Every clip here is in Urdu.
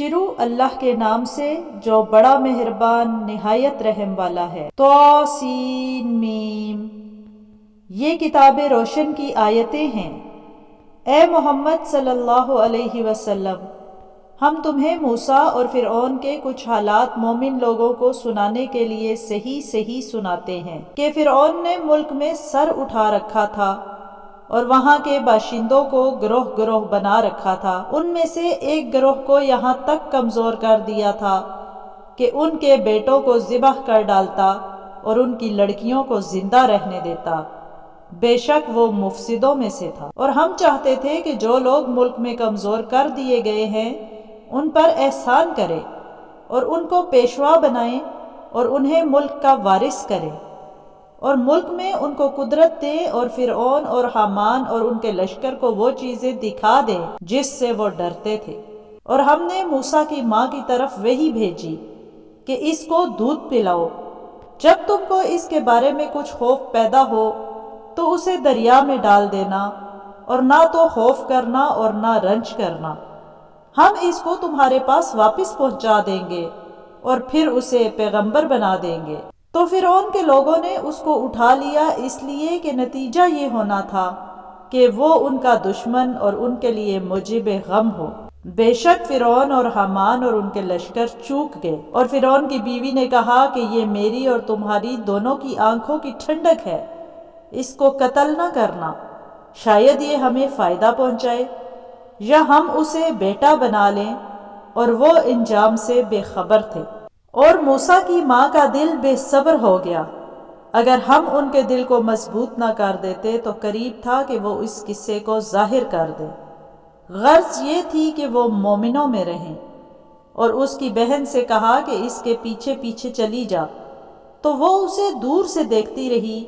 شروع اللہ کے نام سے جو بڑا مہربان نہایت رحم والا ہے۔ م۔ یہ کتاب روشن کی آیتیں ہیں۔ اے محمد صلی اللہ علیہ وسلم، ہم تمہیں موسیٰ اور فرعون کے کچھ حالات مومن لوگوں کو سنانے کے لیے صحیح صحیح سناتے ہیں کہ فرعون نے ملک میں سر اٹھا رکھا تھا اور وہاں کے باشندوں کو گروہ گروہ بنا رکھا تھا۔ ان میں سے ایک گروہ کو یہاں تک کمزور کر دیا تھا کہ ان کے بیٹوں کو ذبح کر ڈالتا اور ان کی لڑکیوں کو زندہ رہنے دیتا۔ بے شک وہ مفسدوں میں سے تھا، اور ہم چاہتے تھے کہ جو لوگ ملک میں کمزور کر دیے گئے ہیں ان پر احسان کرے اور ان کو پیشوا بنائیں اور انہیں ملک کا وارث کرے، اور ملک میں ان کو قدرت دیں اور فرعون اور حامان اور ان کے لشکر کو وہ چیزیں دکھا دیں جس سے وہ ڈرتے تھے۔ اور ہم نے موسیٰ کی ماں کی طرف وحی بھیجی کہ اس کو دودھ پلاؤ۔ جب تم کو اس کے بارے میں کچھ خوف پیدا ہو تو اسے دریا میں ڈال دینا، اور نہ تو خوف کرنا اور نہ رنج کرنا۔ ہم اس کو تمہارے پاس واپس پہنچا دیں گے اور پھر اسے پیغمبر بنا دیں گے۔ تو فرعون کے لوگوں نے اس کو اٹھا لیا، اس لیے کہ نتیجہ یہ ہونا تھا کہ وہ ان کا دشمن اور ان کے لیے موجب غم ہو۔ بے شک فرعون اور حامان اور ان کے لشکر چوک گئے، اور فرعون کی بیوی نے کہا کہ یہ میری اور تمہاری دونوں کی آنکھوں کی ٹھنڈک ہے، اس کو قتل نہ کرنا، شاید یہ ہمیں فائدہ پہنچائے یا ہم اسے بیٹا بنا لیں۔ اور وہ انجام سے بے خبر تھے۔ اور موسیٰ کی ماں کا دل بے صبر ہو گیا۔ اگر ہم ان کے دل کو مضبوط نہ کر دیتے تو قریب تھا کہ وہ اس قصے کو ظاہر کر دے۔ غرض یہ تھی کہ وہ مومنوں میں رہیں۔ اور اس کی بہن سے کہا کہ اس کے پیچھے پیچھے چلی جا، تو وہ اسے دور سے دیکھتی رہی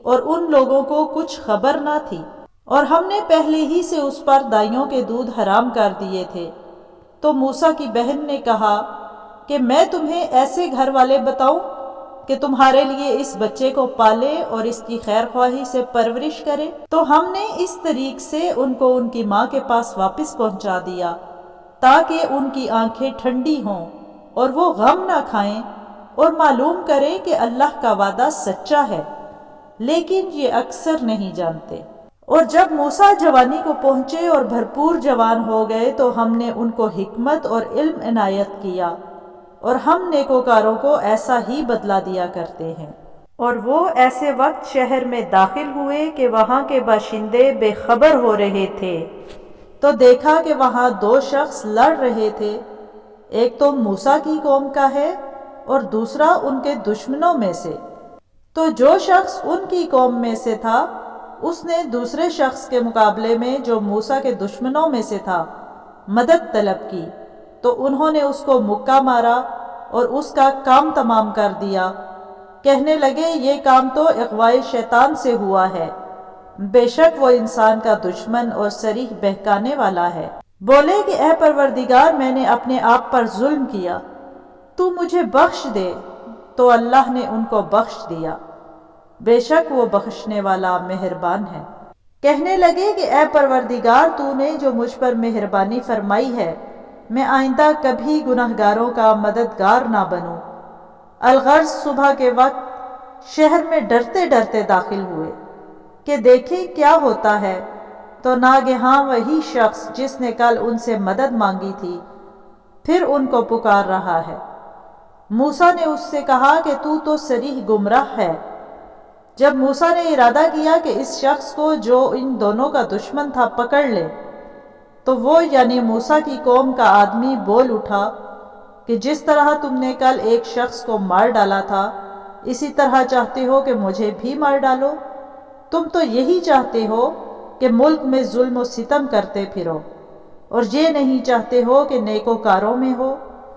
اور ان لوگوں کو کچھ خبر نہ تھی، اور ہم نے پہلے ہی سے اس پر دائیوں کے دودھ حرام کر دیے تھے۔ تو موسیٰ کی بہن نے کہا کہ میں تمہیں ایسے گھر والے بتاؤں کہ تمہارے لیے اس بچے کو پالے اور اس کی خیر خواہی سے پرورش کرے۔ تو ہم نے اس طریق سے ان کو ان کی ماں کے پاس واپس پہنچا دیا تاکہ ان کی آنکھیں ٹھنڈی ہوں اور وہ غم نہ کھائیں اور معلوم کریں کہ اللہ کا وعدہ سچا ہے، لیکن یہ اکثر نہیں جانتے۔ اور جب موسیٰ جوانی کو پہنچے اور بھرپور جوان ہو گئے تو ہم نے ان کو حکمت اور علم عنایت کیا، اور ہم نیکوکاروں کو ایسا ہی بدلہ دیا کرتے ہیں۔ اور وہ ایسے وقت شہر میں داخل ہوئے کہ وہاں کے باشندے بے خبر ہو رہے تھے، تو دیکھا کہ وہاں دو شخص لڑ رہے تھے، ایک تو موسیٰ کی قوم کا ہے اور دوسرا ان کے دشمنوں میں سے۔ تو جو شخص ان کی قوم میں سے تھا اس نے دوسرے شخص کے مقابلے میں جو موسیٰ کے دشمنوں میں سے تھا مدد طلب کی، تو انہوں نے اس کو مکہ مارا اور اس کا کام تمام کر دیا۔ کہنے لگے یہ کام تو اغوائے شیطان سے ہوا ہے، بے شک وہ انسان کا دشمن اور صریح بہکانے والا ہے۔ بولے کہ اے پروردگار، میں نے اپنے آپ پر ظلم کیا، تو مجھے بخش دے۔ تو اللہ نے ان کو بخش دیا، بے شک وہ بخشنے والا مہربان ہے۔ کہنے لگے کہ اے پروردگار، تو نے جو مجھ پر مہربانی فرمائی ہے، میں آئندہ کبھی گناہگاروں کا مددگار نہ بنوں۔ الغرض صبح کے وقت شہر میں ڈرتے ڈرتے داخل ہوئے کہ دیکھیں کیا ہوتا ہے، تو ناگہاں وہی شخص جس نے کل ان سے مدد مانگی تھی پھر ان کو پکار رہا ہے۔ موسیٰ نے اس سے کہا کہ تو صریح گمراہ ہے۔ جب موسیٰ نے ارادہ کیا کہ اس شخص کو جو ان دونوں کا دشمن تھا پکڑ لے، تو وہ یعنی موسیٰ کی قوم کا آدمی بول اٹھا کہ جس طرح تم نے کل ایک شخص کو مار ڈالا تھا، اسی طرح چاہتے ہو کہ مجھے بھی مار ڈالو؟ تم تو یہی چاہتے ہو کہ ملک میں ظلم و ستم کرتے پھرو، اور یہ نہیں چاہتے ہو کہ نیکوکاروں میں ہو۔